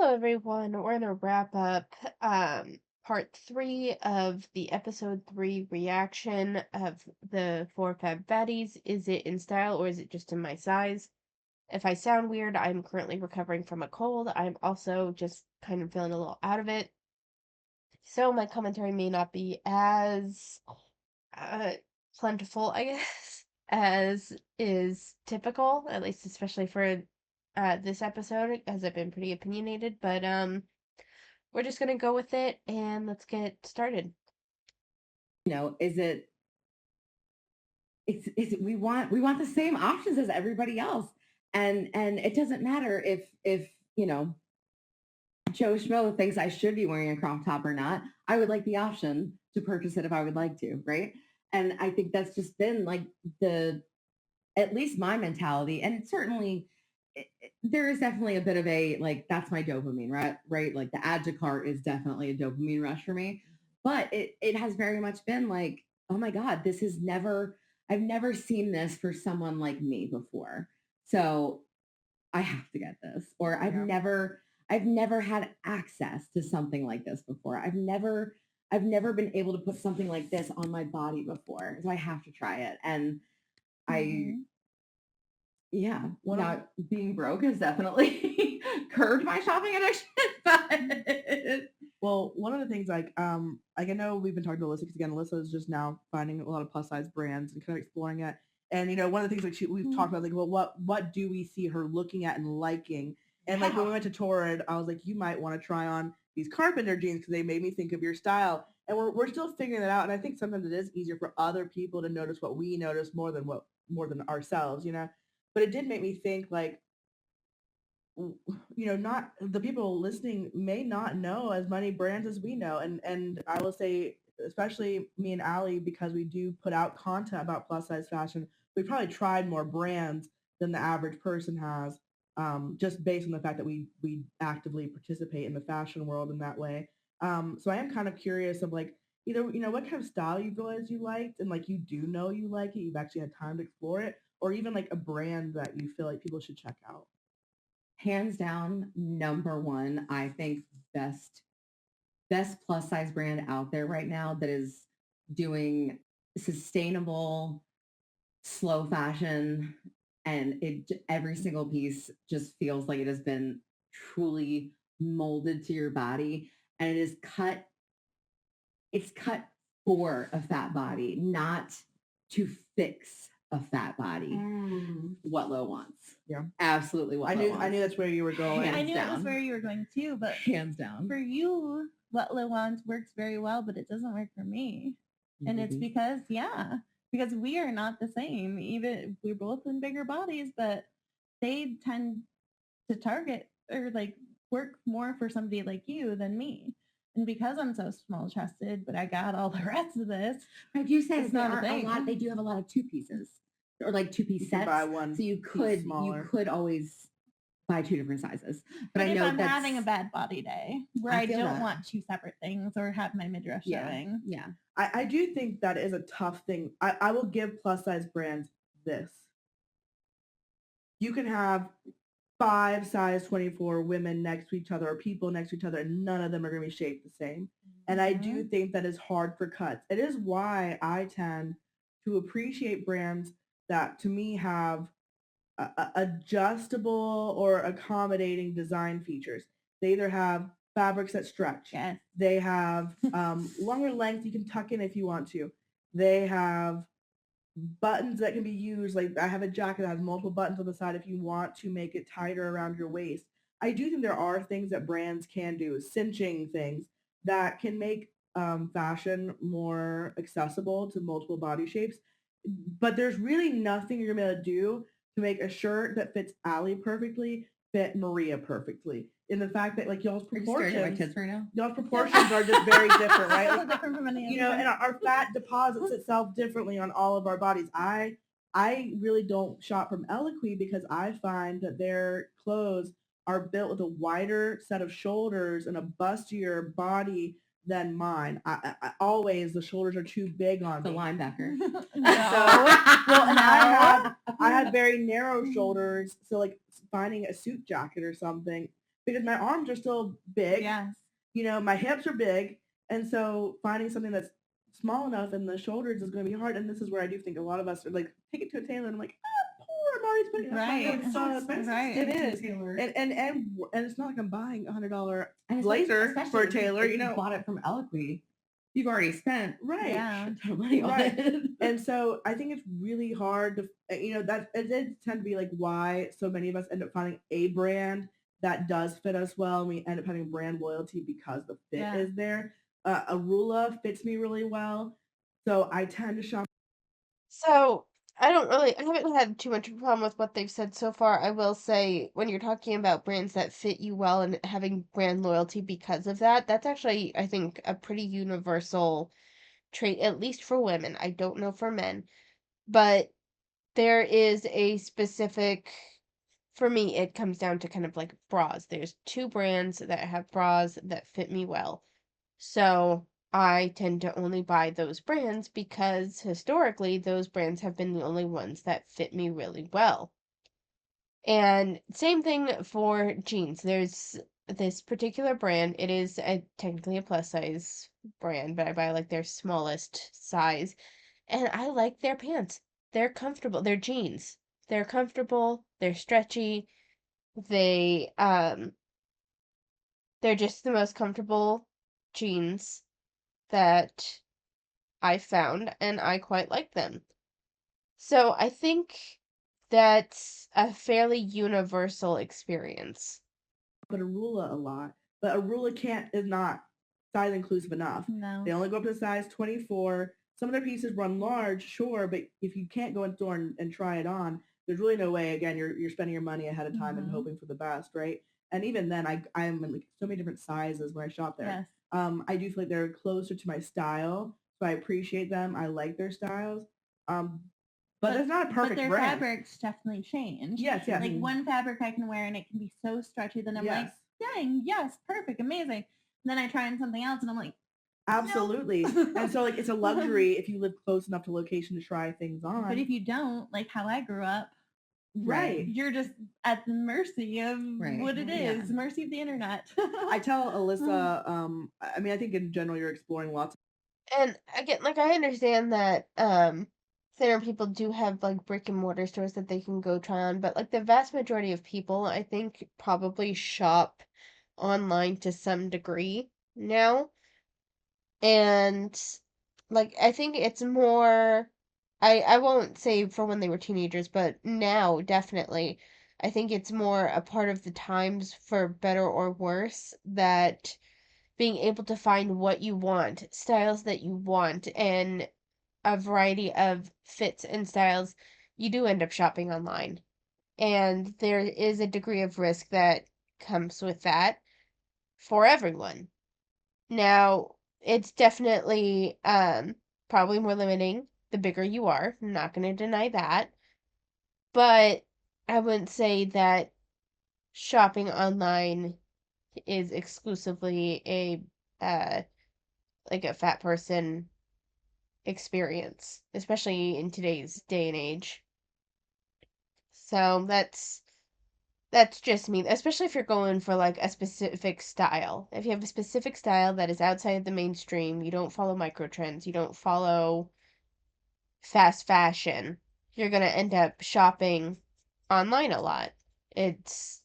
Hello, everyone. We're going to wrap up part three of the episode three reaction of the four Fab Fatties. Is it in style or is it just in my size? If I sound weird, I'm currently recovering from a cold. I'm also just kind of feeling a little out of it. So my commentary may not be as uh, plentiful, I guess, as is typical, at least especially for this episode, as I've been pretty opinionated, but we're just gonna go with it and let's get started. Is it it's we want the same options as everybody else. And it doesn't matter if Joe Schmo thinks I should be wearing a crop top or not. I would like the option to purchase it if I would like to, right? And I think that's just been like the at least my mentality. And certainly there is definitely a bit of a like that's my dopamine, right? Like the add to cart is definitely a dopamine rush for me. But it has very much been like, oh my God, this is never I've never seen this for someone like me before. So I have to get this. Or I've never had access to something like this before. I've never been able to put something like this on my body before. So I have to try it. And I yeah, not being broke has definitely curbed my shopping addiction. But Well, one of the things I know we've been talking to Alyssa because again, Alyssa is just now finding a lot of plus size brands and kind of exploring it. And one of the things we've talked about, like, well, what do we see her looking at and liking? And like when we went to Torrid, I was like, you might want to try on these carpenter jeans because they made me think of your style. And we're still figuring that out. And I think sometimes it is easier for other people to notice what we notice more than ourselves, But it did make me think like, not the people listening may not know as many brands as we know. And I will say, especially me and Allie, because we do put out content about plus size fashion, we probably tried more brands than the average person has, just based on the fact that we actively participate in the fashion world in that way. So I am kind of curious of like either what kind of style you realized you liked and like you like it, you've actually had time to explore it, or even like a brand that you feel like people should check out. hands down, number one, I think best plus size brand out there right now that is doing sustainable, slow fashion, and every single piece just feels like it has been truly molded to your body, and it is cut. It's cut for a fat body, not to fix a fat body. What Lo wants. Yeah. Absolutely what Lo wants. I knew that's where you were going. I knew it was where you were going too, but hands down. For you, what Lo wants works very well, but it doesn't work for me. And it's because we are not the same. Even we're both in bigger bodies, but they tend to target or like work more for somebody like you than me. And because I'm so small chested, but I got all the rest of this. But you said it's not a lot. They do have a lot of two pieces or like two piece sets. Buy one, so you could always buy two different sizes. But I if know I'm having a bad body day where I don't want two separate things or have my midriff showing. Yeah. I do think that is a tough thing. I will give plus size brands this. You can have 5 size 24 women next to each other or people next to each other, and none of them are going to be shaped the same. And I do think that is hard for cuts. It is why I tend to appreciate brands that to me have adjustable or accommodating design features. They either have fabrics that stretch. Yes. They have longer length you can tuck in if you want to. They have buttons that can be used. Like I have a jacket that has multiple buttons on the side if you want to make it tighter around your waist. I do think there are things that brands can do, cinching things that can make fashion more accessible to multiple body shapes. But there's really nothing you're going to be able to do to make a shirt that fits Allie perfectly fit Maria perfectly. In the fact that like y'all's proportions, right now? Y'all's proportions are just very different, right? So different from any And our fat deposits itself differently on all of our bodies. I really don't shop from Eloquii because I find that their clothes are built with a wider set of shoulders and a bustier body than mine. I always the shoulders are too big on the me. linebacker. And I had very narrow shoulders, so like finding a suit jacket or something because my arms are still big. Yes. You know, my hips are big. And so finding something that's small enough in the shoulders is going to be hard. And this is where I do think a lot of us are like, take it to a tailor. And I'm like, poor, I'm already spending enough money Right. on It's so stuff. expensive. Right. to It go to a is. tailor. And it's not like I'm buying $100 And blazer especially for a if you- tailor, if you know. bought it from Eloquy. You've already spent Right. Yeah. a ton of money on Right. it. And so I think it's really hard to, you know, that it did tend to be like why so many of us end up finding a brand that does fit us well, and we end up having brand loyalty because the fit Yeah. is there. Arula fits me really well, so I tend to shop. So I haven't had too much of a problem with what they've said so far. I will say when you're talking about brands that fit you well and having brand loyalty because of that, that's actually, I think, a pretty universal trait, at least for women. I don't know for men, but there is a specific, for me, it comes down to kind of like bras. There's two brands that have bras that fit me well. So I tend to only buy those brands because historically those brands have been the only ones that fit me really well. And same thing for jeans. There's this particular brand. It is technically a plus size brand, but I buy like their smallest size. And I like their pants. They're comfortable. They're jeans. They're comfortable. They're stretchy. They they're just the most comfortable jeans that I found, and I quite like them. So I think that's a fairly universal experience. But Arula a lot, but Arula is not size inclusive enough. No. They only go up to size 24. Some of their pieces run large, sure, but if you can't go in the store and try it on, there's really no way. Again, you're spending your money ahead of time and Mhm. hoping for the best, right? And even then, I'm in like so many different sizes when I shop there. Yes. I do feel like they're closer to my style, so I appreciate them. I like their styles. But there's not a But perfect their brand. fabrics definitely change. Yes, yes. Like one fabric I can wear and it can be so stretchy that I'm like, Yes. dang, yes, perfect, amazing. And then I try on something else and I'm like, Absolutely. And so like it's a luxury if you live close enough to location to try things on. but if you don't, like how I grew up, right. you're just at the mercy of Right. what it Yeah. is, mercy of the internet. I tell Alyssa, I mean I think in general you're exploring lots of And again, like I understand that thinner people do have like brick and mortar stores that they can go try on, but like the vast majority of people, I think, probably shop online to some degree now. And like I think it's more, I won't say for when they were teenagers, but now definitely I think it's more a part of the times, for better or worse, that being able to find what you want, styles that you want, and a variety of fits and styles, you do end up shopping online. And there is a degree of risk that comes with that for everyone. Now, it's definitely probably more limiting the bigger you are. I'm not going to deny that. But I wouldn't say that shopping online is exclusively a like a fat person experience, especially in today's day and age. So that's just me, especially if you're going for like a specific style. If you have a specific style that is outside the mainstream, you don't follow micro trends, you don't follow fast fashion, you're gonna end up shopping online a lot. It's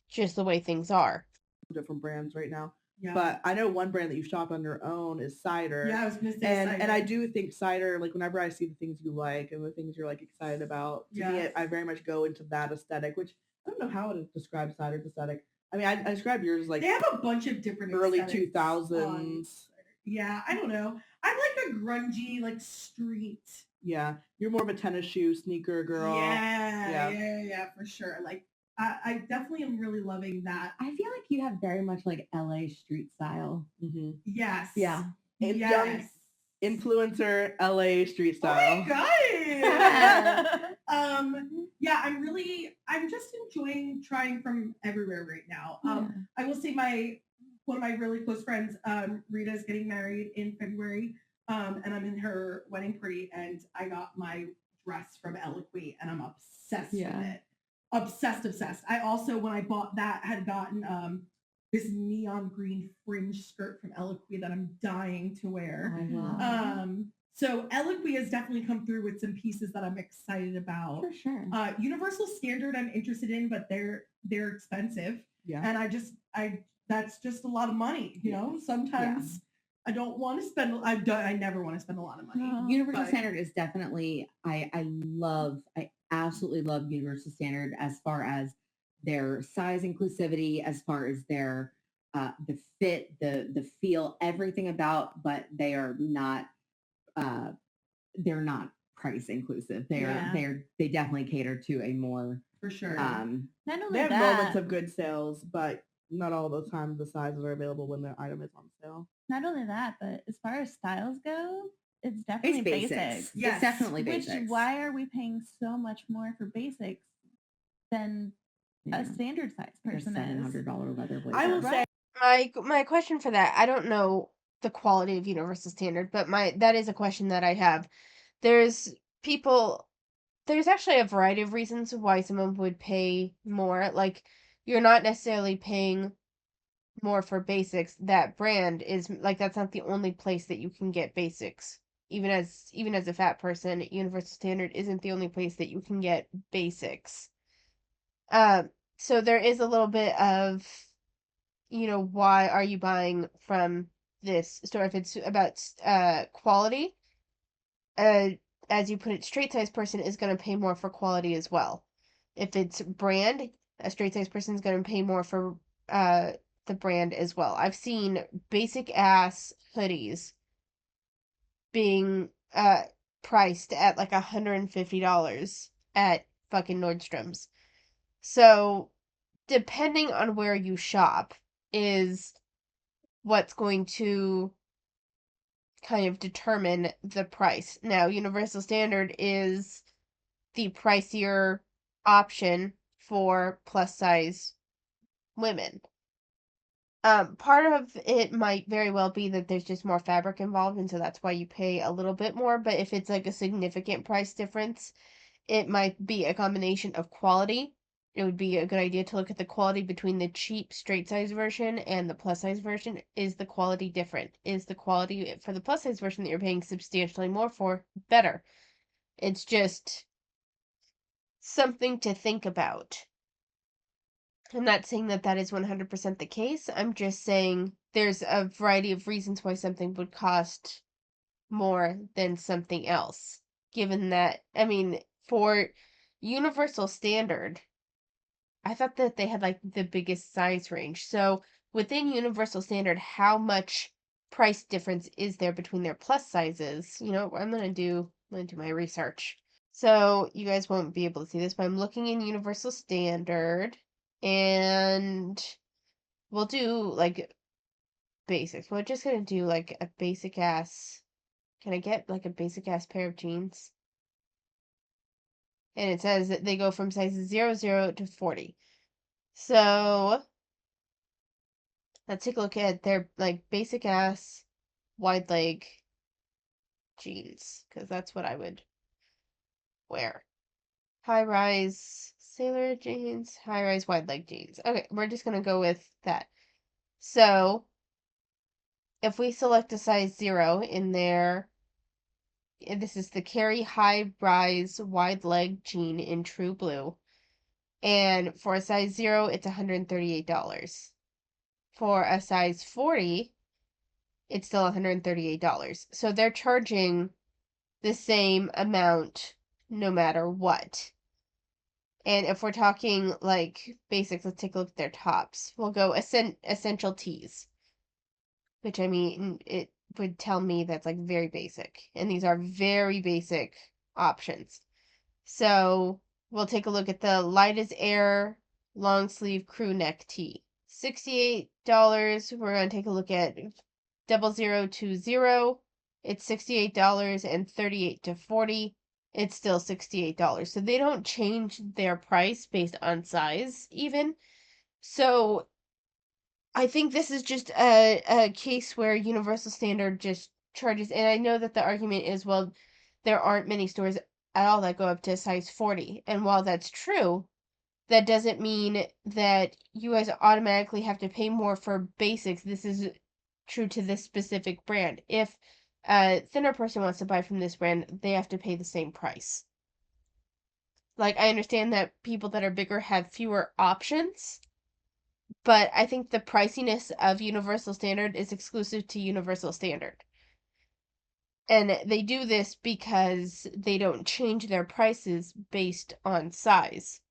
just the way things are. different brands right now. Yeah. But I know one brand that you shop on your own is Cider. Yeah, I was gonna say and I cider. do think Cider, like whenever I see the things you like and the things you're like excited about, to me, Yes. I very much go into that aesthetic, which I don't know how to describe Cider's aesthetic. I mean, I describe yours as like They have a bunch of different early aesthetics 2000s. on- Yeah, I don't know. I'm like a grungy, like street. Yeah, you're more of a tennis shoe sneaker girl. Yeah, for sure. Like I definitely am really loving that. I feel like you have very much like LA street style. Mm-hmm. Yes. Yeah. And Yes. Influencer LA street Oh style. my god. Yeah, I'm just enjoying trying from everywhere right now. I will say one of my really close friends, Rita, is getting married in February. And I'm in her wedding party and I got my dress from Eloquy and I'm obsessed with it. obsessed. I also, when I bought that, had gotten this neon green fringe skirt from Eloquia that I'm dying to wear. I love. So Eloquia has definitely come through with some pieces that I'm excited about. For sure. Universal Standard I'm interested in, but they're expensive. Yeah. And I that's just a lot of money, you know? Sometimes I don't want to spend I never want to spend a lot of money. Universal Standard is definitely I absolutely love Universal Standard as far as their size inclusivity, as far as their the fit, the feel, everything about, but they are not they're not price inclusive. They definitely cater to a more For sure. Not only They have that, moments of good sales, but not all the time the sizes are available when the item is on sale. not only that, but as far as styles go, it's definitely it's basics. Yes. It's definitely Which basics. why are we paying so much more for basics than a standard size person is? $700 leather blazer. I will say My question for that, I don't know the quality of Universal Standard, but that is a question that I have. There's actually a variety of reasons why someone would pay more. Like, you're not necessarily paying more for basics. That brand is like, that's not the only place that you can get basics. Even as a fat person, Universal Standard isn't the only place that you can get basics. So there is a little bit of, why are you buying from this store? If it's about quality, as you put it, straight size person is going to pay more for quality as well. If it's brand, a straight size person is going to pay more for the brand as well. I've seen basic ass hoodies being priced at like $150 at fucking Nordstrom's. So depending on where you shop is what's going to kind of determine the price. Now, Universal Standard is the pricier option for plus size women. Part of it might very well be that there's just more fabric involved, and so that's why you pay a little bit more. But if it's like a significant price difference, it might be a combination of quality. It would be a good idea to look at the quality between the cheap straight size version and the plus size version. Is the quality different? Is the quality for the plus size version that you're paying substantially more for better? It's just something to think about. I'm not saying that that is 100% the case. I'm just saying there's a variety of reasons why something would cost more than something else. Given that, I mean, for Universal Standard, I thought that they had like the biggest size range. So within Universal Standard, how much price difference is there between their plus sizes? I'm gonna do my research. So you guys won't be able to see this, but I'm looking in Universal Standard, and we'll do like basics. We're just gonna do like a basic ass. Can I get like a basic ass pair of jeans? And it says that they go from sizes 0 to 40. So let's take a look at their like basic ass wide leg jeans, because that's what I would wear. High rise sailor jeans, high rise wide leg jeans. Okay, we're just gonna go with that. So if we select a size 0 in there, this is the Carry high rise wide leg jean in true blue. And for a size 0, it's $138. For a size 40, it's still $138. So they're charging the same amount no matter what. And if we're talking like basics, let's take a look at their tops. We'll go essential tees, which I mean, it would tell me that's like very basic. And these are very basic options. So we'll take a look at the light as air long sleeve crew neck tee. $68. We're going to take a look at 0020. It's $68, and 38 to 40. It's still $68. So they don't change their price based on size even. So I think this is just a case where Universal Standard just charges, and I know that the argument is, well, there aren't many stores at all that go up to size 40. And while that's true, that doesn't mean that you guys automatically have to pay more for basics. This is true to this specific brand. If a thinner person wants to buy from this brand, they have to pay the same price. Like, I understand that people that are bigger have fewer options, but I think the priciness of Universal Standard is exclusive to Universal Standard. And they do this because they don't change their prices based on size.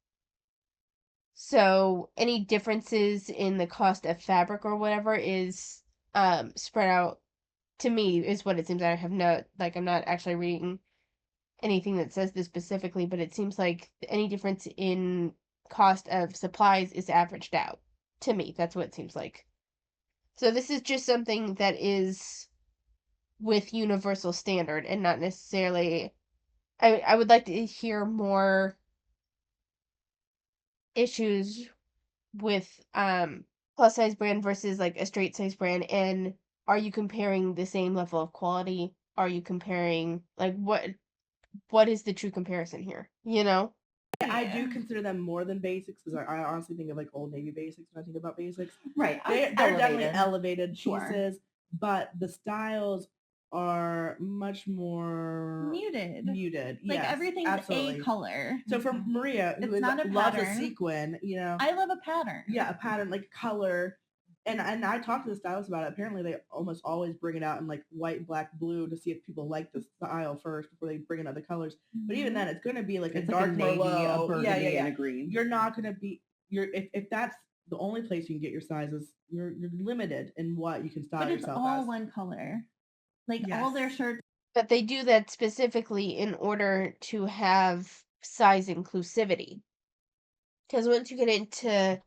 So any differences in the cost of fabric or whatever is spread out, to me, is what it seems. I have no, like, I'm not actually reading anything that says this specifically, but it seems like any difference in cost of supplies is averaged out. To me, that's what it seems like. So this is just something that is with Universal Standard and not necessarily. I would like to hear more issues with plus size brand versus like a straight size brand, and are you comparing the same level of quality? Are you comparing, like, what is the true comparison here, you know? I do consider them more than basics because I honestly think of like Old Navy basics when I think about basics. Right. They're definitely elevated Sure. pieces, but the styles are much more Muted. Like yes, everything's absolutely. a color. So for Maria, who It's not a loves a pattern. sequin, you know, I love a pattern. yeah, a pattern like color. And I talked to the stylist about it. Apparently, they almost always bring it out in like white, black, blue to see if people like the style first before they bring in other colors. But even then, it's going to be like It's a dark navy, Merlot, a burgundy, and a green. You're not going to be if that's the only place you can get your sizes, you're limited in what you can style But it's yourself all as. one color. Like all their Yes. shirts. But they do that specifically in order to have size inclusivity. Because once you get into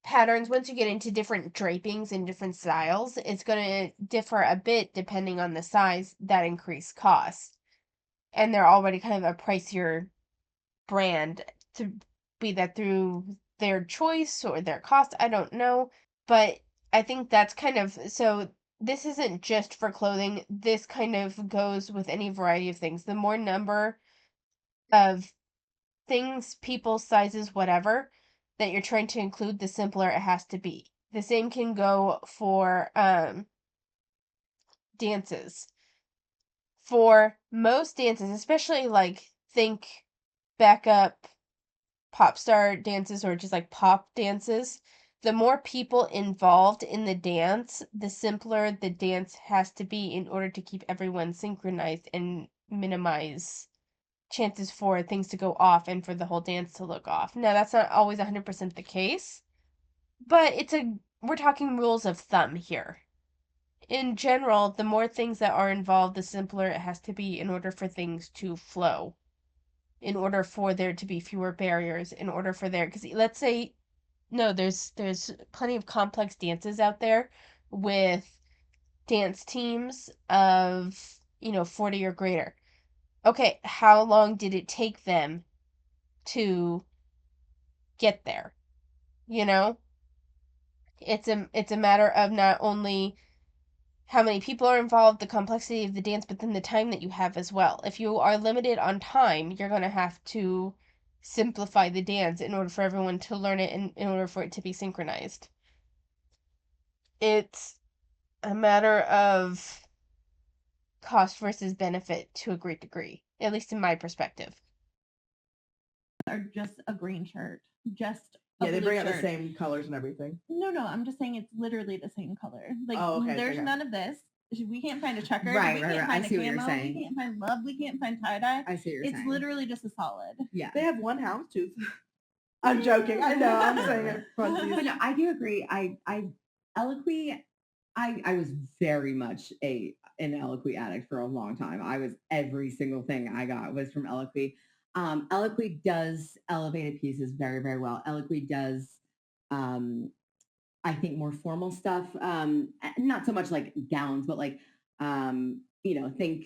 patterns, once you get into different drapings and different styles, it's going to differ a bit depending on the size, that increased cost. And they're already kind of a pricier brand, to be that through their choice or their cost, I don't know. But I think that's kind of, so this isn't just for clothing. This kind of goes with any variety of things. The more number of things, people, sizes, whatever, that you're trying to include, the simpler it has to be. The same can go for dances. For most dances, especially like think backup pop star dances or just like pop dances, the more people involved in the dance, the simpler the dance has to be in order to keep everyone synchronized and minimize chances for things to go off and for the whole dance to look off. Now, that's not always 100% the case, but we're talking rules of thumb here. In general, the more things that are involved, the simpler it has to be in order for things to flow, in order for there to be fewer barriers, in order for there, because let's say, no, there's plenty of complex dances out there with dance teams of 40 or greater. Okay, how long did it take them to get there? You know, it's a matter of not only how many people are involved, the complexity of the dance, but then the time that you have as well. If you are limited on time, you're going to have to simplify the dance in order for everyone to learn it and in order for it to be synchronized. It's a matter of cost versus benefit to a great degree, at least in my perspective. Are just a green shirt. Just a they blue bring out the shirt. same colors and everything. No, I'm just saying it's literally the same color. Like okay, there's none of this. We can't find a checker. Right, we right, can't right. I find see a what you're camo. saying. We can't find love. We can't find tie-dye. I see what you're It's saying. literally just a solid. Yeah. They have one houndstooth. I'm joking. I know. I'm saying it. But no, I do agree. I Eloquy, I was very much an Eloquy addict for a long time. I was, every single thing I got was from Eloquy. Eloquy does elevated pieces very, very well. Eloquy does, I think, more formal stuff. Not so much like gowns, but like, think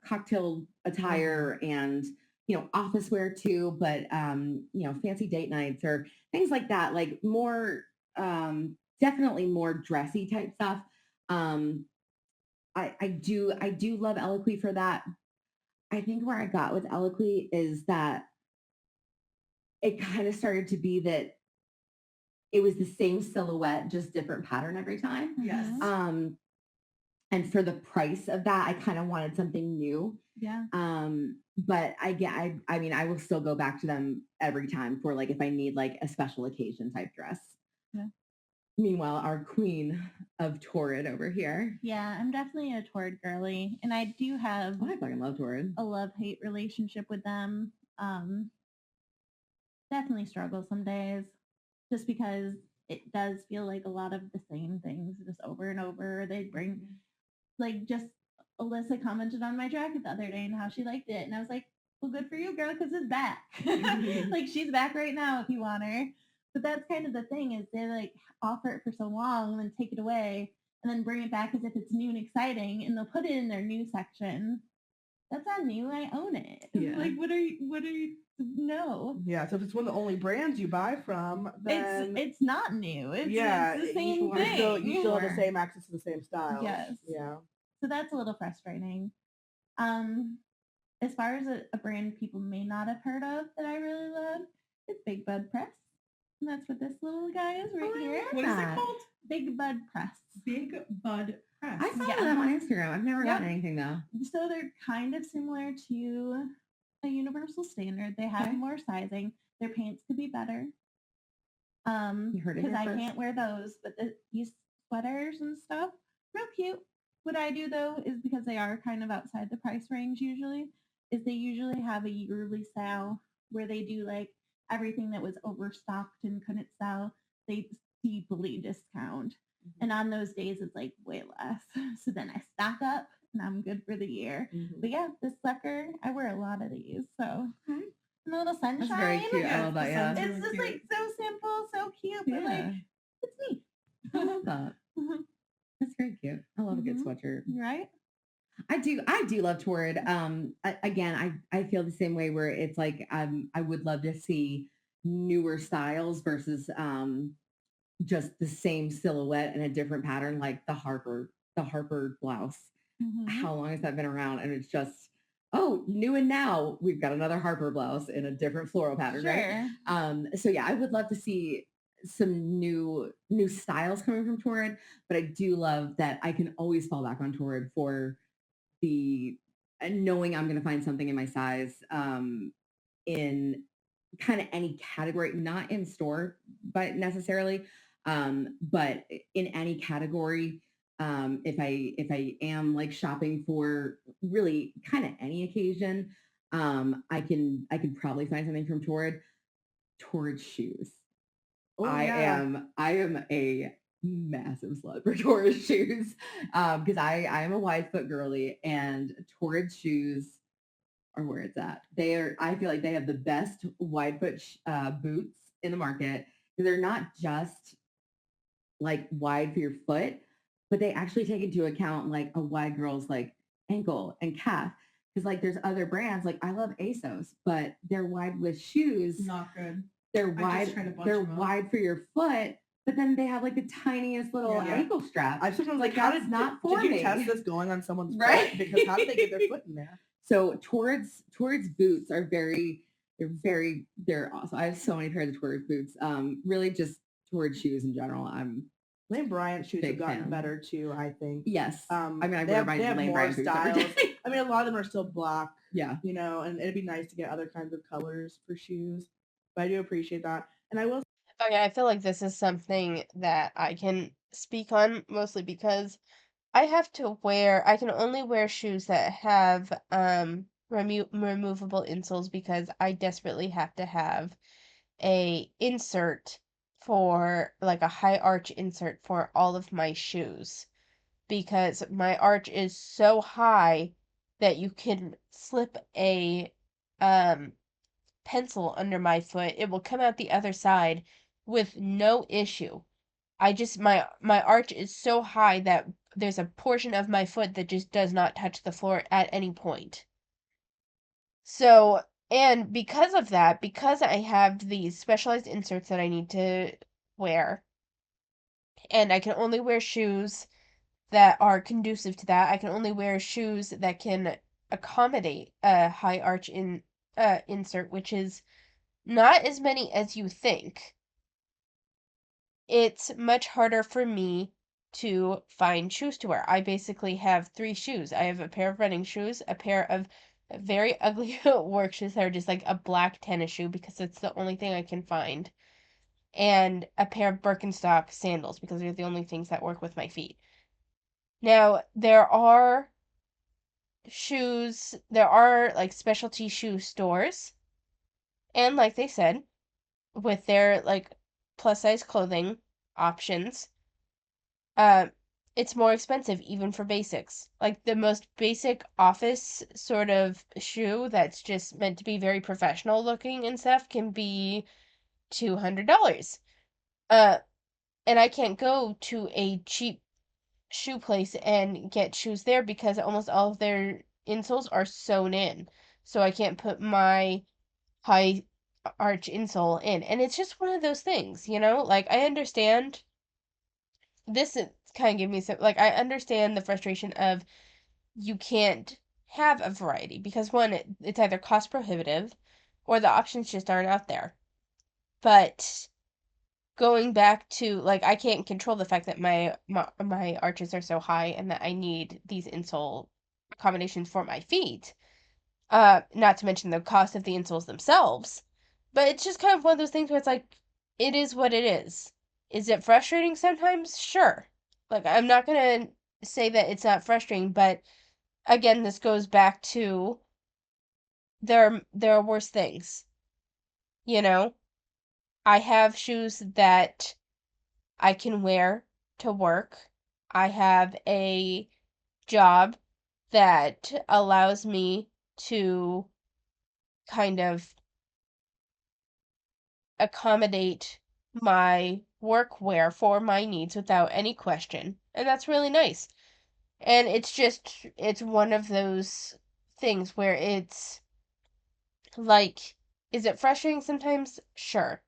cocktail attire and, office wear too, but, fancy date nights or things like that, like more, definitely more dressy type stuff. I do love Eloquy for that. I think where I got with Eloquy is that it kind of started to be that it was the same silhouette, just different pattern every time. Yes. And for the price of that, I kind of wanted something new. Yeah. But I mean, I will still go back to them every time for like if I need like a special occasion type dress. Yeah. Meanwhile, our queen of Torrid over here. Yeah, I'm definitely a Torrid girly, and I do have I fucking love Torrid. a love-hate relationship with them. Definitely struggle some days, just because it does feel like a lot of the same things just over and over. They bring like just Alyssa commented on my jacket the other day and how she liked it, and I was like, well, good for you, girl, because it's back. Like she's back right now if you want her. But that's kind of the thing is they like offer it for so long and then take it away and then bring it back as if it's new and exciting, and they'll put it in their new section. That's on you. I own it. Yeah. Like what are you no. Yeah, so if it's one of the only brands you buy from, then It's not new. It's the same you thing. still have the same access to the same style. Yes. Yeah. So that's a little frustrating. As far as a brand people may not have heard of that I really love, it's Big Bud Press. And that's what this little guy is right here. What is it called? Big Bud Press. Big Bud Press. I follow them on Instagram. I've never Yep. gotten anything though. So they're kind of similar to a universal standard. They have Okay. more sizing. Their pants could be better. You heard it Because here I first. can't wear those, but these sweaters and stuff, real cute. What I do though is because they are kind of outside the price range usually, is they usually have a yearly sale where they do like everything that was overstocked and couldn't sell, they deeply discount. And on those days it's like way less. So then I stock up and I'm good for the year. But yeah, this sucker, I wear a lot of these. So Okay. and a little sunshine. That's very cute. I love that. Yeah. It's just like so simple, so cute, but like Yeah. it's me. I love that. That's very cute. I love a good Mhm. sweatshirt. Right? I do love Torrid. Again, I feel the same way where it's like I would love to see newer styles versus just the same silhouette and a different pattern, like the Harper blouse. Mhm. How long has that been around? And it's just, oh, new and now we've got another Harper blouse in a different floral pattern, right? Sure. So yeah, I would love to see some new styles coming from Torrid, but I do love that I can always fall back on Torrid for the knowing I'm going to find something in my size in kind of any category, not in store, but necessarily, but in any category. If I am like shopping for really kind of any occasion, I can probably find something from Torrid shoes. Oh, I yeah. am a massive slut for Torrid shoes because I am a wide foot girly, and Torrid shoes are where it's at. I feel like they have the best wide foot boots in the market because they're not just like wide for your foot, but they actually take into account like a wide girl's like ankle and calf. Because like there's other brands like I love ASOS, but they're wide with shoes. Not good. They're I just wide. tried to bunch They're them up. wide for your foot, but then they have like the tiniest little Yeah. ankle strap. I sometimes Like, how that's did not for did you me. test this going on someone's Right? foot? Because how did they get their foot in there? So Torrid's boots are they're awesome. I have so many pairs of Torrid boots. Really just Torrid shoes in general. Lane Bryant shoes have Big gotten fan. better too, I think. Yes. I mean, I they wear have, my they have Lane more Bryant boots every styles. day. I mean, a lot of them are still black, Yeah. you know, and it'd be nice to get other kinds of colors for shoes. But I do appreciate that. And I will Okay, I feel like this is something that I can speak on mostly because I can only wear shoes that have removable insoles because I desperately have to have a insert for like a high arch insert for all of my shoes because my arch is so high that you can slip a um pencil under my foot. It will come out the other side with no issue. My arch is so high that there's a portion of my foot that just does not touch the floor at any point. So, and because of that, because I have these specialized inserts that I need to wear, and I can only wear shoes that are conducive to that. I can only wear shoes that can accommodate a high arch insert, which is not as many as you think. It's much harder for me to find shoes to wear. I basically have 3 shoes. I have a pair of running shoes, a pair of very ugly work shoes that are just like a black tennis shoe because it's the only thing I can find, and a pair of Birkenstock sandals because they're the only things that work with my feet. Now, there are like specialty shoe stores, and like they said, with their like plus size clothing options, uh, it's more expensive even for basics. Like the most basic office sort of shoe that's just meant to be very professional looking and stuff can be $200. Uh, and I can't go to a cheap shoe place and get shoes there because almost all of their insoles are sewn in. So I can't put my high arch insole in. And it's just one of those things, you know? Like I understand this is kind of giving me some like I understand the frustration of you can't have a variety because one, it's either cost prohibitive or the options just aren't out there. But going back to like I can't control the fact that my arches are so high and that I need these insole accommodations for my feet. Not to mention the cost of the insoles themselves. But it's just kind of one of those things where it's like it is what it is. Is it frustrating sometimes? Sure. Like I'm not gonna say that it's not frustrating, but again, this goes back to there are worse things. You know, I have shoes that I can wear to work. I have a job that allows me to kind of accommodate my workwear for my needs without any question. And that's really nice. And it's one of those things where it's like, is it frustrating sometimes? Sure.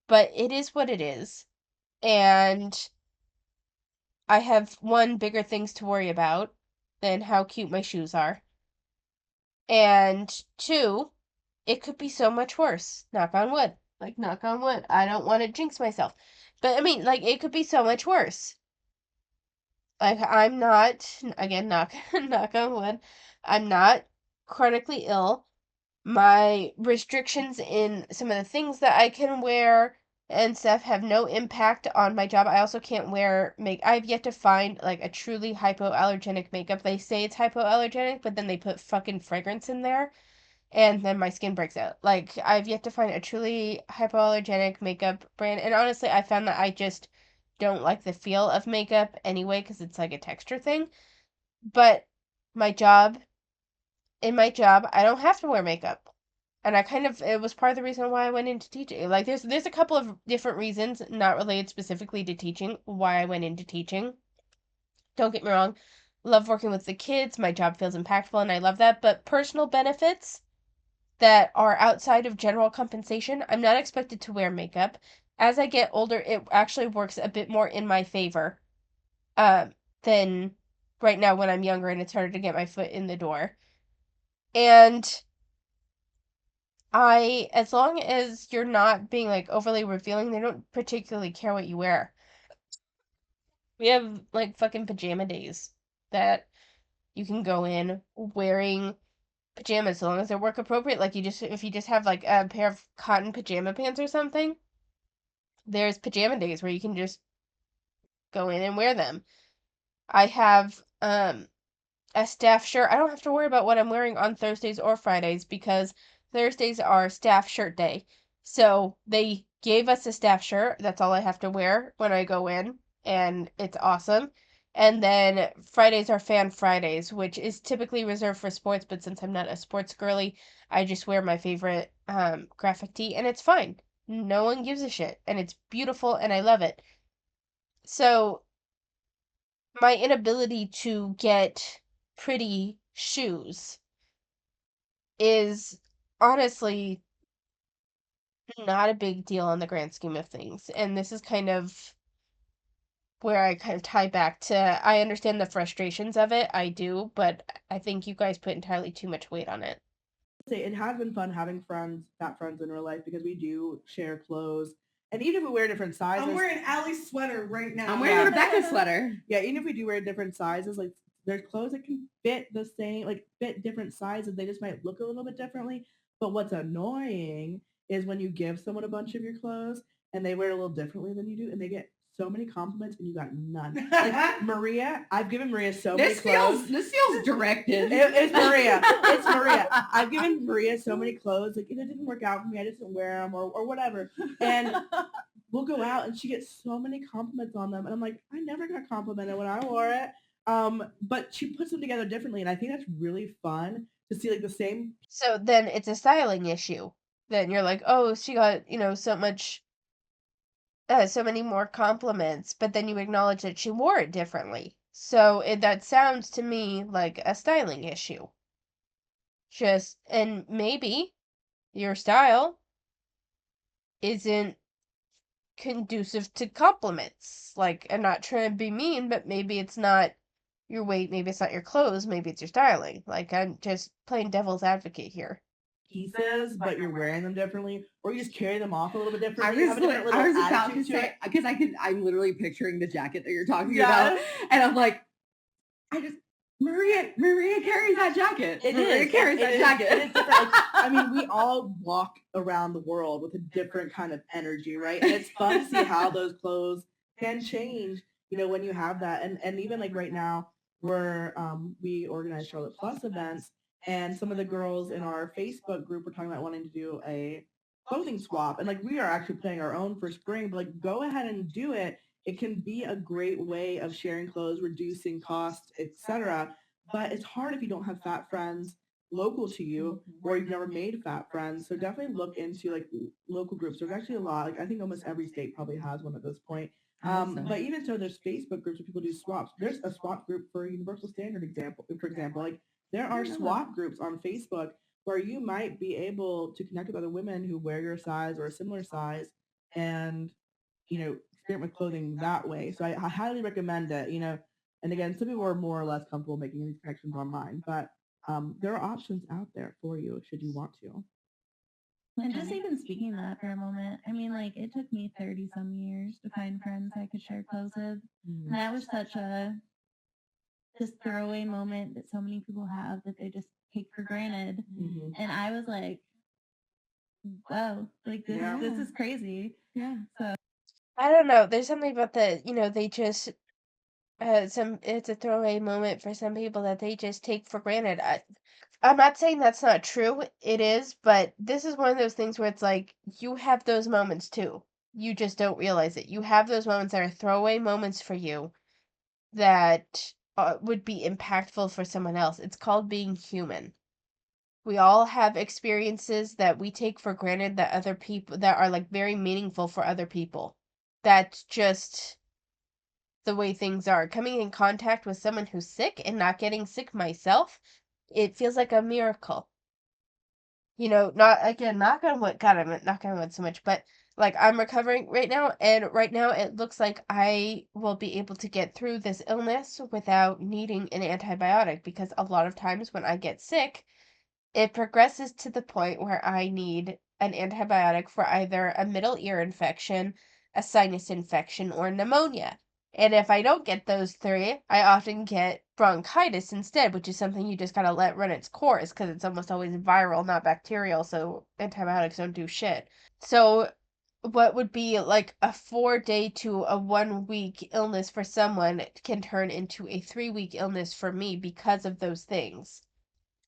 But it is what it is. And I have one bigger things to worry about than how cute my shoes are. And two, it could be so much worse. Knock on wood. Like, knock on wood. I don't want to jinx myself. But I mean, like, it could be so much worse. Like, I'm not, again, knock on wood, I'm not chronically ill. My restrictions in some of the things that I can wear and stuff have no impact on my job. I also can't wear make I've yet to find like a truly hypoallergenic makeup. They say it's hypoallergenic, but then they put fucking fragrance in there and then my skin breaks out. Like I've yet to find a truly hypoallergenic makeup brand. And honestly, I found that I just don't like the feel of makeup anyway because it's like a texture thing. But my job, in my job, I don't have to wear makeup. And it was part of the reason why I went into teaching. Like there's a couple of different reasons not related specifically to teaching why I went into teaching. Don't get me wrong. Love working with the kids. My job feels impactful and I love that, but personal benefits that are outside of general compensation, I'm not expected to wear makeup. As I get older, it actually works a bit more in my favor uh, than right now when I'm younger and it's harder to get my foot in the door. And as long as you're not being like overly revealing, they don't particularly care what you wear. We have like fucking pajama days that you can go in wearing pajamas so long as they're work appropriate. Like if you just have like a pair of cotton pajama pants or something, there's pajama days where you can just go in and wear them. I have a staff shirt. I don't have to worry about what I'm wearing on Thursdays or Fridays because Thursdays are staff shirt day. So they gave us a staff shirt. That's all I have to wear when I go in, and it's awesome. And then Fridays are fan Fridays, which is typically reserved for sports, but since I'm not a sports girly, I just wear my favorite graphic tee, and it's fine. No one gives a shit, and it's beautiful, and I love it. So my inability to get pretty shoes is honestly not a big deal in the grand scheme of things. And this is kind of where I kind of tie back to I understand the frustrations of it. I do, but I think you guys put entirely too much weight on it. say it has been fun having fat friends in real life because we do share clothes. And even if we wear different sizes. I'm wearing Allie's sweater right now. I'm wearing Rebecca's sweater. Yeah, even if we do wear different sizes, like there's clothes that can fit the same, like fit different sizes. They just might look a little bit differently. But what's annoying is when you give someone a bunch of your clothes and they wear it a little differently than you do, and they get so many compliments and you got none. Like Maria, I've given Maria so many clothes. This feels directed. It's Maria. It's Maria. I've given Maria so many clothes. Like, it didn't work out for me. I just didn't wear them or whatever. And we'll go out and she gets so many compliments on them. And I'm like, I never got complimented when I wore it. But she puts them together differently. And I think that's really fun to see like the same. So then it's a styling issue. Then you're like, oh, she got, so much, so many more compliments, but then you acknowledge that she wore it differently. So that sounds to me like a styling issue. And maybe your style isn't conducive to compliments. Like, I'm not trying to be mean, but maybe it's not your weight, maybe it's not your clothes, maybe it's your styling. Like, I'm just playing devil's advocate here. Pieces, but you're wearing them differently, or you just carry them off a little bit differently. I was about to say, because I'm literally picturing the jacket that you're talking about, and I'm like, Maria carries that jacket. Maria carries that jacket. It is different. Like, I mean, we all walk around the world with a different kind of energy, right? And it's fun to see how those clothes can change, when you have that. And even like right now, we organize Charlotte Plus events, and some of the girls in our Facebook group were talking about wanting to do a clothing swap. And like, we are actually planning our own for spring, but like, go ahead and do it. It can be a great way of sharing clothes, reducing costs, etc. But it's hard if you don't have fat friends local to you, or you've never made fat friends. So definitely look into like local groups. There's actually a lot. Like, I think almost every state probably has one at this point. But even so, there's Facebook groups where people do swaps. There's a swap group for Universal Standard for example. Like, there are swap groups on Facebook where you might be able to connect with other women who wear your size or a similar size, and experiment with clothing that way. So I highly recommend it. And again, some people are more or less comfortable making these connections online, but there are options out there for you should you want to. And just even speaking of that for a moment, I mean, like, it took me 30 some years to find friends I could share clothes with. And that was such a just throwaway moment that so many people have that they just take for granted. And I was like, wow, like this is crazy. Yeah. So I don't know. There's something about they just it's a throwaway moment for some people that they just take for granted. I'm not saying that's not true. It is, but this is one of those things where it's like you have those moments too. You just don't realize it. You have those moments that are throwaway moments for you that would be impactful for someone else. It's called being human. We all have experiences that we take for granted that other people that are like very meaningful for other people. That's just the way things are. Coming in contact with someone who's sick and not getting sick myself, it feels like a miracle. Not again, knock on wood. God, I'm not knocking on wood so much, but like I'm recovering right now, and right now it looks like I will be able to get through this illness without needing an antibiotic, because a lot of times when I get sick, it progresses to the point where I need an antibiotic for either a middle ear infection, a sinus infection, or pneumonia. And if I don't get those three, I often get bronchitis instead, which is something you just gotta let run its course because it's almost always viral, not bacterial, so antibiotics don't do shit. So, what would be like a 4-day to a 1-week illness for someone can turn into a 3-week illness for me because of those things.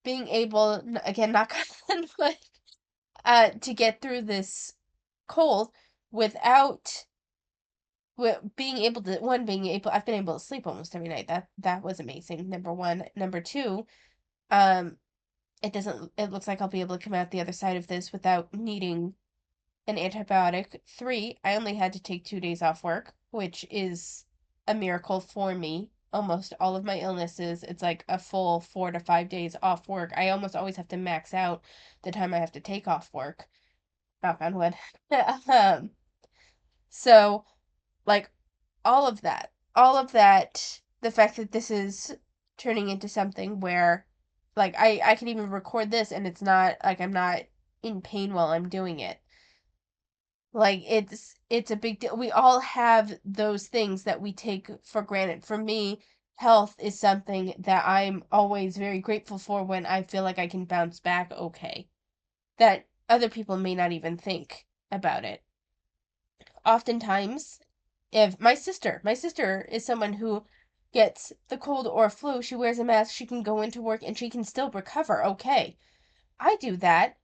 Being able, again, knock on wood, to get through this cold without being able to I've been able to sleep almost every night. That was amazing. Number one. Number two, it looks like I'll be able to come out the other side of this without needing an antibiotic. 3, I only had to take 2 days off work, which is a miracle for me. Almost all of my illnesses, it's like a full 4 to 5 days off work. I almost always have to max out the time I have to take off work. Knock on wood. So, like, all of that, the fact that this is turning into something where Like I can even record this and it's not like I'm not in pain while I'm doing it. Like it's a big deal. We all have those things that we take for granted. For me, health is something that I'm always very grateful for when I feel like I can bounce back okay. That other people may not even think about it. Oftentimes, if my sister is someone who gets the cold or flu, she wears a mask, she can go into work and she can still recover okay. I do that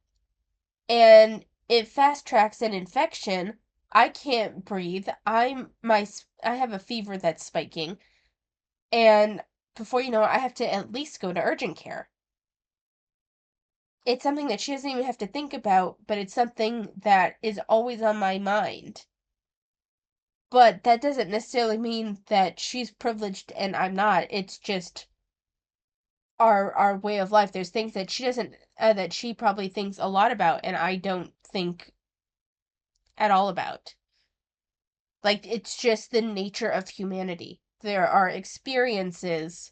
and it fast tracks an infection. I can't breathe. I have a fever that's spiking, and before you know it, I have to at least go to urgent care. It's something that she doesn't even have to think about, but it's something that is always on my mind. But that doesn't necessarily mean that she's privileged and I'm not. It's just our way of life. There's things that she doesn't that she probably thinks a lot about and I don't think at all about. Like, it's just the nature of humanity. There are experiences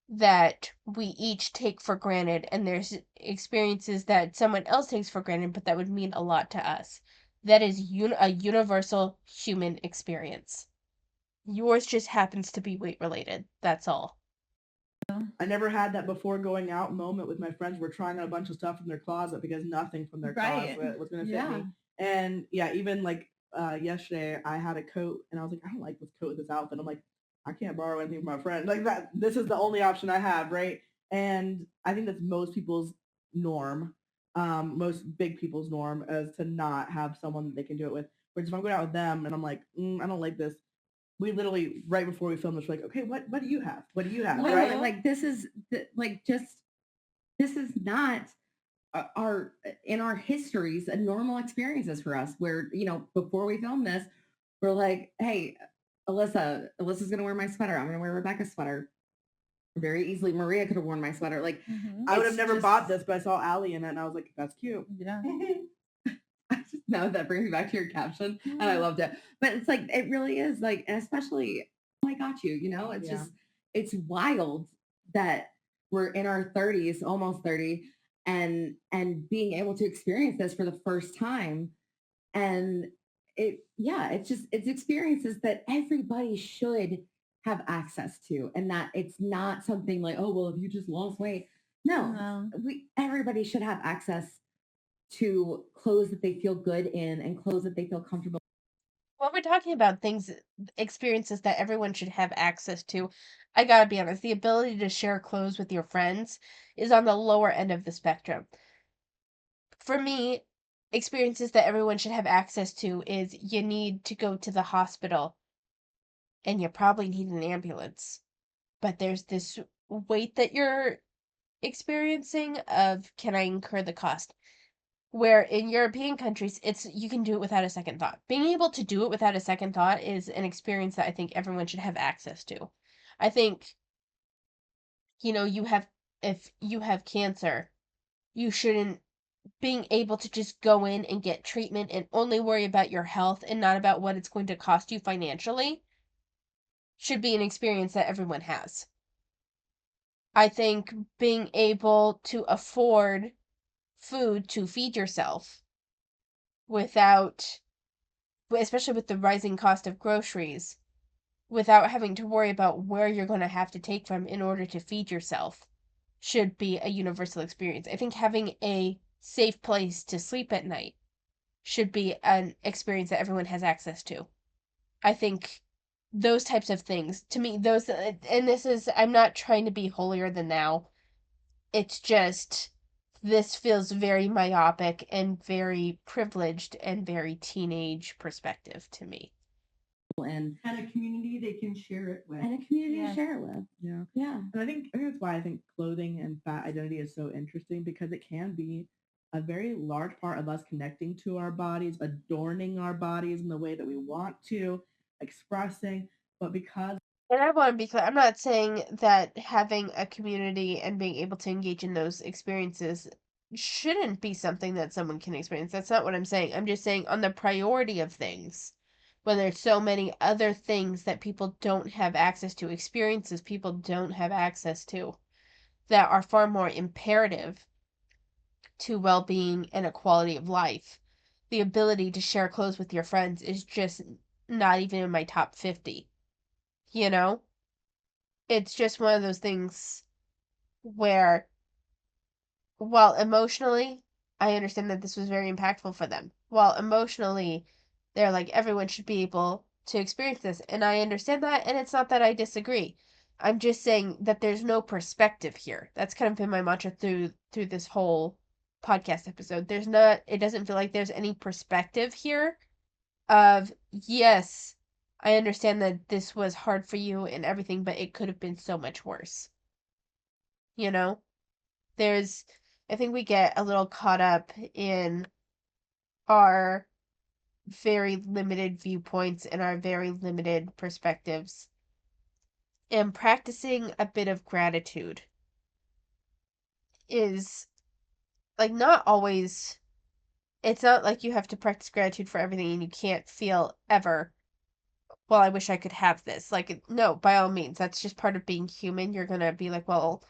that we each take for granted, and there's experiences that someone else takes for granted, but that would mean a lot to us. That is a universal human experience. Yours just happens to be weight related. That's all. I never had that before going out moment with my friends. We're trying on a bunch of stuff from their closet because nothing from their Right. closet was going to fit Yeah. me. And yeah, even like yesterday, I had a coat and I was like, I don't like this coat, this outfit. I'm like, I can't borrow anything from my friend. Like that, this is the only option I have, right? And I think that's most people's norm, most big people's norm, is to not have someone that they can do it with. Whereas if I'm going out with them and I'm like, I don't like this, we literally right before we filmed this, we're like, okay, what do you have? What do you have? Literally, Right? like this is this is not our in our histories normal experiences for us. Where before we film this, we're like, hey, Alyssa's gonna wear my sweater. I'm gonna wear Rebecca's sweater. Very easily, Maria could have worn my sweater. Like I would have it's never just- bought this, but I saw Allie in it, and I was like, "That's cute." Yeah. Now that brings me back to your caption, and I loved it. But it's like it really is like, and especially, oh, I got you. It's Yeah. just it's wild that we're in our 30s, almost 30, and being able to experience this for the first time. And it's experiences that everybody should have access to, and that it's not something like, oh well, if you just lost weight. No, No. everybody should have access to clothes that they feel good in and clothes that they feel comfortable. When we're talking about experiences that everyone should have access to, I gotta be honest, the ability to share clothes with your friends is on the lower end of the spectrum. For me, experiences that everyone should have access to is you need to go to the hospital and you probably need an ambulance. But there's this weight that you're experiencing of can I incur the cost? Where in European countries it's you can do it without a second thought. Being able to do it without a second thought is an experience that I think everyone should have access to. I think, you have if you have cancer, you shouldn't being able to just go in and get treatment and only worry about your health and not about what it's going to cost you financially should be an experience that everyone has. I think being able to afford food to feed yourself without, especially with the rising cost of groceries, without having to worry about where you're going to have to take from in order to feed yourself, should be a universal experience. I think having a safe place to sleep at night should be an experience that everyone has access to. I think those types of things, to me, and this is, I'm not trying to be holier than thou. It's just, this feels very myopic and very privileged and very teenage perspective to me. and And a community they can share it with. a community Yes. to share it with. Yeah. Yeah. And I think that's why I think clothing and fat identity is so interesting, because it can be a very large part of us connecting to our bodies, adorning our bodies in the way that we want to, expressing, but because And I want to be clear, I'm not saying that having a community and being able to engage in those experiences shouldn't be something that someone can experience. That's not what I'm saying. I'm just saying on the priority of things, when there's so many other things that people don't have access to, experiences people don't have access to, that are far more imperative to well-being and a quality of life. The ability to share clothes with your friends is just not even in my top 50. You know? It's just one of those things where, while emotionally, I understand that this was very impactful for them. While emotionally, they're like, everyone should be able to experience this. And I understand that, and it's not that I disagree. I'm just saying that there's no perspective here. That's kind of been my mantra through this whole podcast episode. It doesn't feel like there's any perspective here of, yes, I understand that this was hard for you and everything, but it could have been so much worse. You know? There's I think we get a little caught up in our very limited viewpoints and our very limited perspectives. And practicing a bit of gratitude is like not always, it's not like you have to practice gratitude for everything and you can't feel ever, well, I wish I could have this. Like, no, by all means, that's just part of being human. You're gonna be like, well,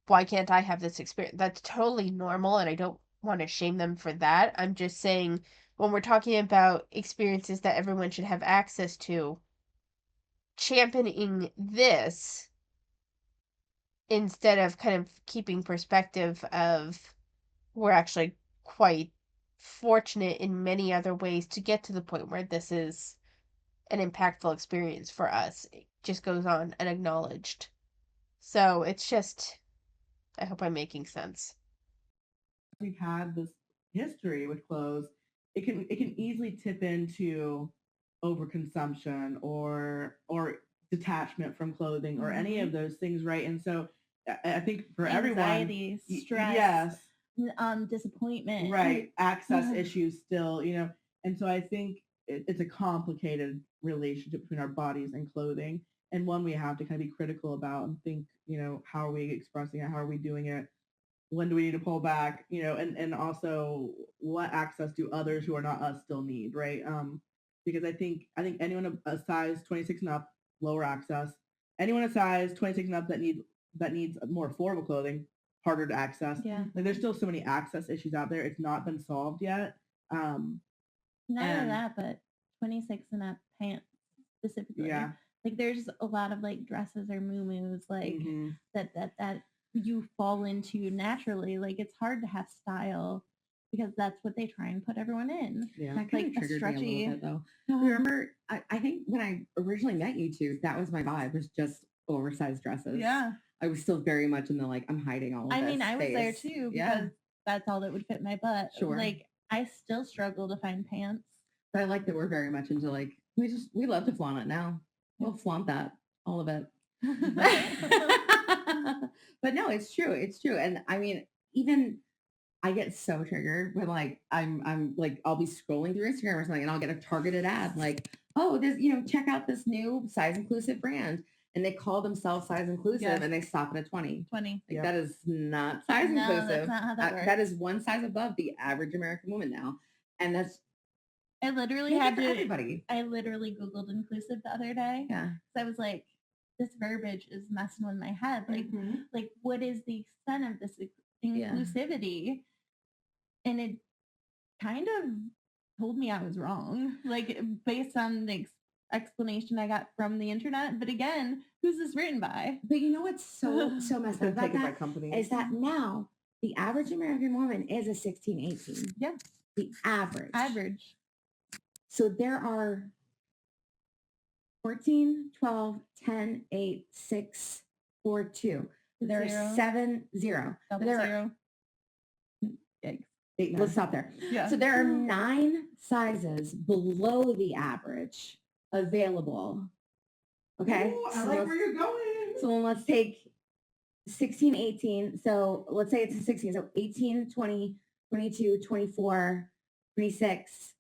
why can't I have this experience? That's totally normal, and I don't want to shame them for that. I'm just saying, when we're talking about experiences that everyone should have access to, championing this instead of kind of keeping perspective of, we're actually quite fortunate in many other ways to get to the point where this is an impactful experience for us. It just goes on unacknowledged. So it's just, I hope I'm making sense. We've had this history with clothes, it can easily tip into overconsumption or detachment from clothing or any of those things, right? And so I think for Anxiety, everyone, stress, yes, disappointment, right, access issues still, and so I think it's a complicated relationship between our bodies and clothing, and one we have to kind of be critical about and think, how are we expressing it, how are we doing it, when do we need to pull back, and also what access do others who are not us still need, right? Because I think anyone a size 26 and up, lower access. Anyone a size 26 and up that needs more affordable clothing, harder to access. Yeah. Like there's still so many access issues out there. It's not been solved yet. Not only And- that, but 26 and up pants specifically. Yeah. Like there's a lot of like dresses or muumuus like Mhm. that you fall into naturally. Like it's hard to have style because that's what they try and put everyone in. Yeah. That kind Like of a triggered me a stretchy- little bit though. Remember, I think when I originally met you two, that was my vibe, was just oversized dresses. Yeah. I was still very much in the like, I'm hiding all of I this mean, I was there space. too Yeah. because that's all that would fit my butt. Sure. Like I still struggle to find pants. But I like that we're very much into like, we love to flaunt it now. We'll flaunt that, all of it. But no, it's true. It's true. And I mean, even I get so triggered when like I'm like I'll be scrolling through Instagram or something and I'll get a targeted ad like, oh, this, check out this new size inclusive brand. And they call themselves size inclusive Yes. and they stop at a 20. 20. Like, Yep. that is not size No, inclusive. that's not how that works. That is one size above the average American woman now. And that's I literally make it had for to. everybody. I literally Googled inclusive the other day. Yeah. So I was like, this verbiage is messing with my head. Mhm. Like what is the extent of this Yeah. inclusivity? And it kind of told me I was wrong, like based on the explanation I got from the internet. But again, who's this written by? But you know what's so messed It's up been about taken by that companies. is that now the average American woman is a 16, 18. Yeah. The average. Average. So there are 14, 12, 10, 8, 6, 4, 2. There Zero. are 7, 0. Double There are- zero. Yikes. 8, 9. Let's stop there. Yeah. So there are 9 sizes below the average available. Okay. Ooh, I So like let's- where you're going. So then let's take 16, 18. So let's say it's a 16. So 18, 20, 22, 24, 26,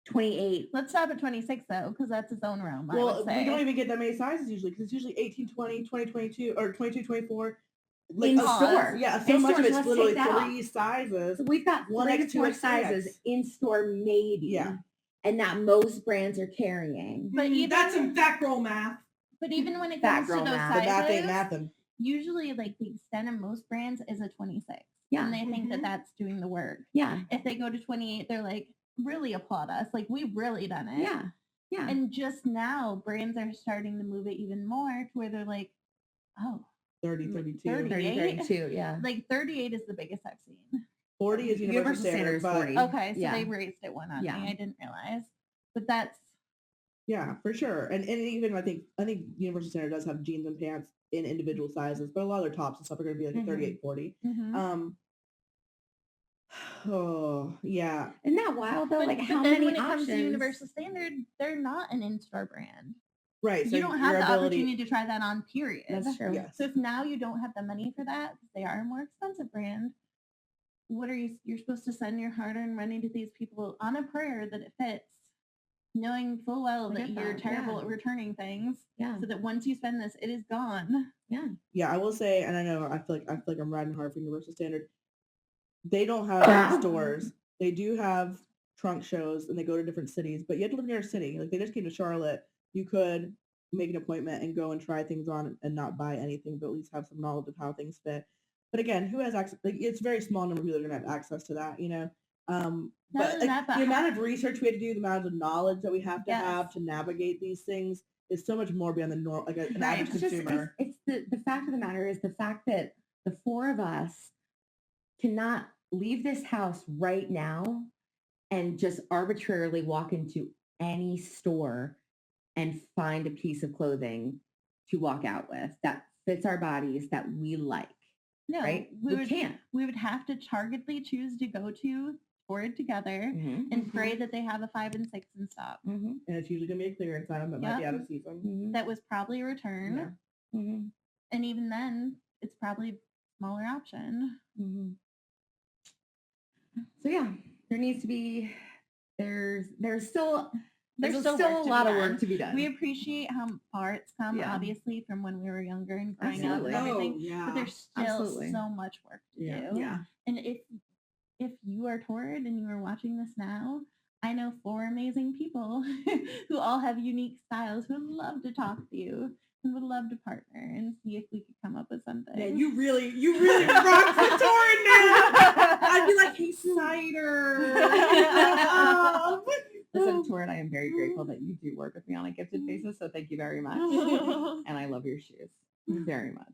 28. Let's stop at 26 though, because that's its own realm. I Well, would say. we don't even get that many sizes usually because it's usually 18, 20, 20, 22, or 22, 24. Like In a- store. Yeah, so In much store, of so it's let's literally take that off. 3 sizes. So we've got 1X, 3 to 4 2X, 3X. sizes in store maybe. Yeah. And that most brands are carrying. But even That's some fat girl math. But even when it Fat comes to girl those math. The math ain't sizes, mathin'. usually like the extent of most brands is a 26. Yeah. And they think that that's doing the work. Yeah. If they go to 28, they're like, really applaud us. Like, we've really done it. Yeah. Yeah. And just now, brands are starting to move it even more to where they're like, oh, 30, 32. 30, 32, yeah. like 38 is the biggest I've seen. 40 is universal standard, is but 40. Okay, so Yeah. they raised it one on Yeah. me. I didn't realize. But that's yeah, for sure. And even I think universal standard does have jeans and pants in individual sizes, but a lot of their tops and stuff are going to be like a 38, 40. Oh yeah. Isn't that wild though? But, like but how then many when it options? comes to universal standard, they're not an in-store brand. Right. So you don't have the opportunity to try that on, period. That's true. Yes. So if now you don't have the money for that, they are a more expensive brand. What are you're supposed to send your hard-earned money to these people on a prayer that it fits, knowing full well that you're terrible at returning things. Yeah. So that once you spend this, it is gone. Yeah. Yeah, I will say, and I know I feel like I'm riding hard for universal standard. They don't have stores. They do have trunk shows and they go to different cities, but you have to live near a city. Like they just came to Charlotte. You could make an appointment and go and try things on and not buy anything, but at least have some knowledge of how things fit. But again, who has access? Like it's a very small number of people that are going to have access to that, you know. But the amount of research we have to do, the amount of knowledge that we have to have to navigate these things is so much more beyond the normal, like an average consumer. It's the fact of the matter is the fact that the four of us cannot leave this house right now and just arbitrarily walk into any store and find a piece of clothing to walk out with that fits our bodies that we like. No, right? We can't. We would have to targetedly choose to go to Torrid together and pray that they have a 5 and 6 in stock. And it's usually going to be a clearance item that might be out of season. That was probably a return. And even then, it's probably a smaller option. So yeah, there needs to be, there's still a lot of work to be done. We appreciate how far it's come, obviously, from when we were younger and growing up and everything. But there's still so much work to do. Yeah. And if you are Torrid and you are watching this now, I know 4 amazing people who all have unique styles who would love to talk to you and would love to partner and see if we could come up with something. Yeah, you really rock the Torrid now. I'd be like, hey, cider. Listen, Torrid, I am very grateful that you do work with me on a gifted basis, so thank you very much. And I love your shoes very much.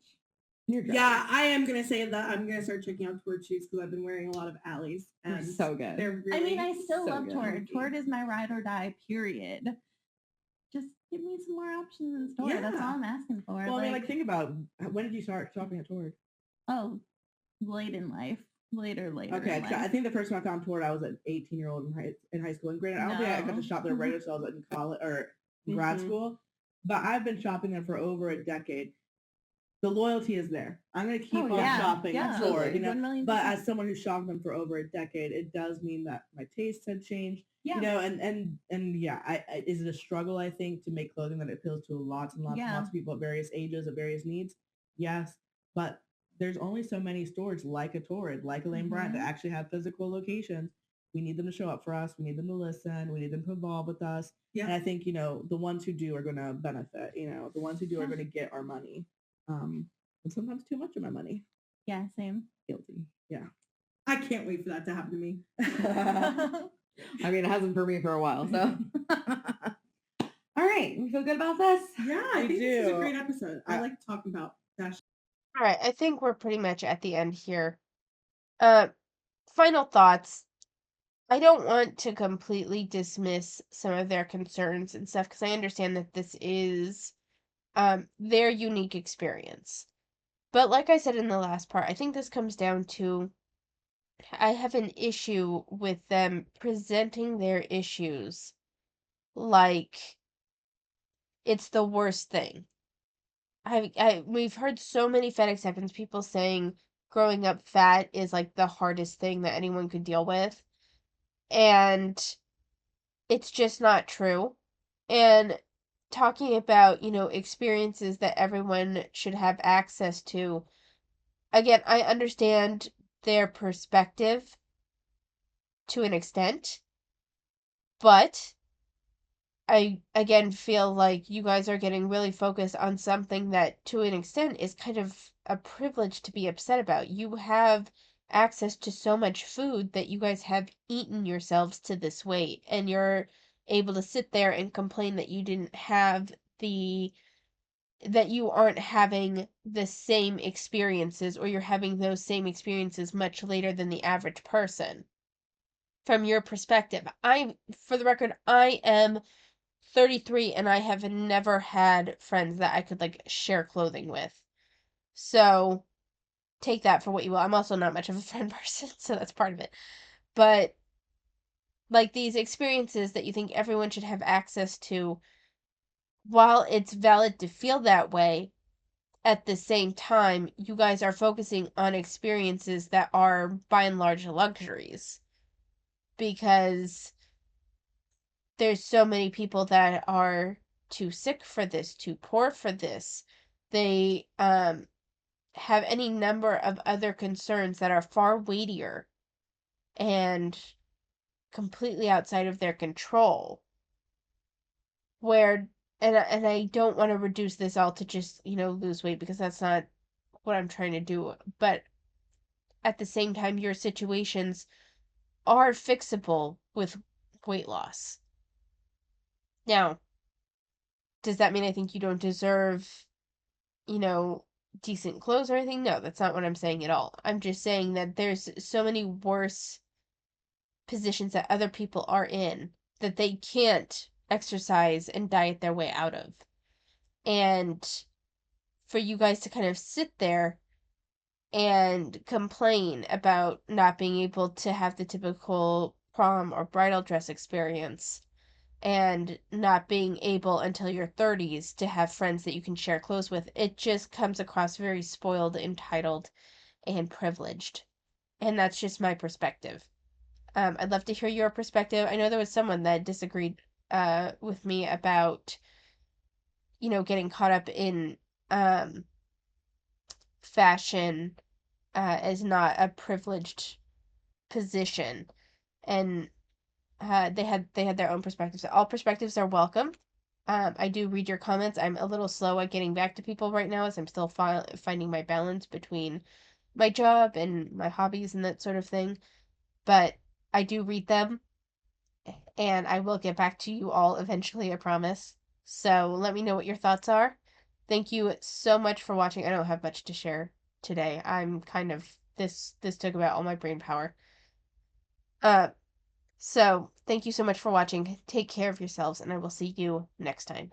Yeah, I am going to say that I'm going to start checking out Torrid shoes because I've been wearing a lot of Alley's. They're so good. They're really I mean, I still love good. Torrid. Torrid is my ride or die, period. Just give me some more options in store. That's all I'm asking for. Well, I mean, think about, when did you start shopping at Torrid? Oh, late in life. Later. Okay, I think the first time I found Torrid, I was an 18-year-old in high school. And granted, I don't think I got to shop there regularly until I was in college or grad school. But I've been shopping there for over a decade. The loyalty is there. I'm going to keep on shopping at Torrid, you know. But as someone who's shopped them for over a decade, it does mean that my tastes have changed. You know, and yeah, is it a struggle, I think, to make clothing that appeals to lots and lots of people at various ages, at various needs? Yes, but there's only so many stores like a Torrid, like a Lane Bryant, that actually have physical locations. We need them to show up for us. We need them to listen. We need them to evolve with us. And I think, you know, the ones who do are going to benefit. You know, the ones who do are going to get our money. And sometimes too much of my money. Yeah, same. Guilty. Yeah. I can't wait for that to happen to me. I mean, it hasn't for me for a while, so. All right. We feel good about this? Yeah, I think this is a great episode. I like talking about fashion. All right. I think we're pretty much at the end here. Final thoughts. I don't want to completely dismiss some of their concerns and stuff because I understand that this is their unique experience. But like I said in the last part, I think this comes down to I have an issue with them presenting their issues like it's the worst thing. We've heard so many fat acceptance people saying growing up fat is like the hardest thing that anyone could deal with. And it's just not true. And talking about, you know, experiences that everyone should have access to. Again, I understand their perspective to an extent, but I again feel like you guys are getting really focused on something that to an extent is kind of a privilege to be upset about. You have access to so much food that you guys have eaten yourselves to this weight, and you're able to sit there and complain that you aren't having the same experiences, or you're having those same experiences much later than the average person. From your perspective, for the record, I am 33 and I have never had friends that I could like share clothing with. So take that for what you will. I'm also not much of a friend person, so that's part of it. But like these experiences that you think everyone should have access to, while it's valid to feel that way, at the same time, you guys are focusing on experiences that are by and large luxuries, because there's so many people that are too sick for this, too poor for this. They have any number of other concerns that are far weightier and completely outside of their control. Where and I don't want to reduce this all to just, lose weight, because that's not what I'm trying to do. But at the same time, your situations are fixable with weight loss. Now, does that mean I think you don't deserve, you know, decent clothes or anything? No, that's not what I'm saying at all. I'm just saying that there's so many worse positions that other people are in that they can't exercise and diet their way out of. And for you guys to kind of sit there and complain about not being able to have the typical prom or bridal dress experience, and not being able until your 30s to have friends that you can share clothes with, it just comes across very spoiled, entitled, and privileged. And that's just my perspective. I'd love to hear your perspective. I know there was someone that disagreed with me about, getting caught up in fashion as not a privileged position. And they had their own perspectives. All perspectives are welcome. I do read your comments. I'm a little slow at getting back to people right now, as I'm still finding my balance between my job and my hobbies and that sort of thing. But I do read them, and I will get back to you all eventually, I promise. So let me know what your thoughts are. Thank you so much for watching. I don't have much to share today. I'm kind of this took about all my brain power. Uh, so thank you so much for watching. Take care of yourselves, and I will see you next time.